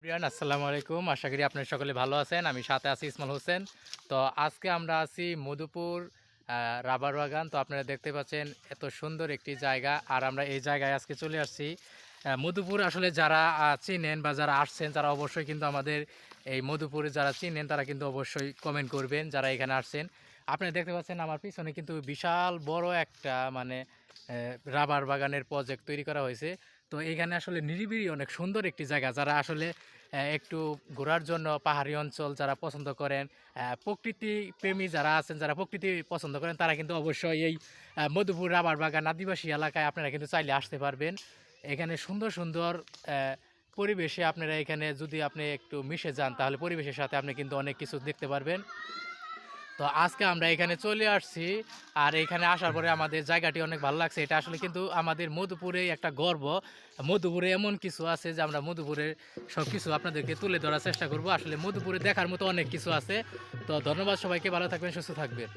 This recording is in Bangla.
প্রিয়ান আসসালামু আলাইকুম। আশা করি আপনারা সকলে ভালো আছেন। আমি সাথে আছি ইসমাইল হোসেন। তো আজকে আমরা আছি মধুপুর রাবার বাগান। তো আপনারা দেখতে পাচ্ছেন এত সুন্দর একটি জায়গা। আর আমরা এই জায়গায় আজকে চলে আসছি। মধুপুর আসলে যারা চিনেন বা যারা আসছেন তারা অবশ্যই কিন্তু আমাদের এই মধুপুরে যারা চিনেন তারা কিন্তু অবশ্যই কমেন্ট করবেন যারা এখানে আসছেন। আপনারা দেখতে পাচ্ছেন আমার পিছনে কিন্তু বিশাল বড় একটা মানে রাবার বাগানের প্রজেক্ট তৈরি করা হয়েছে। তো এইখানে আসলে নিরিবিলি অনেক সুন্দর একটি জায়গা। যারা আসলে একটু ঘোরার জন্য পাহাড়ি অঞ্চল যারা পছন্দ করেন, প্রকৃতি প্রেমী যারা আছেন, যারা প্রকৃতি পছন্দ করেন তারা কিন্তু অবশ্যই এই মধুপুর রাবার বাগান আদিবাসী এলাকায় আপনারা কিন্তু চাইলে আসতে পারবেন। এখানে সুন্দর সুন্দর পরিবেশে আপনারা এখানে যদি আপনি একটু মিশে যান তাহলে পরিবেশের সাথে আপনি কিন্তু অনেক কিছু দেখতে পারবেন। তো আজকে আমরা এখানে চলে আসছি। আর এখানে আসার পরে আমাদের জায়গাটি অনেক ভালো লাগছে। এটা আসলে কিন্তু আমাদের মধুপুরে একটা গর্ব। মধুপুরে এমন কিছু আছে যে আমরা মধুপুরের সব কিছু আপনাদেরকে তুলে ধরার চেষ্টা করব। আসলে মধুপুরে দেখার মতো অনেক কিছু আছে। তো ধন্যবাদ সবাইকে, ভালো থাকবেন, সুস্থ থাকবেন।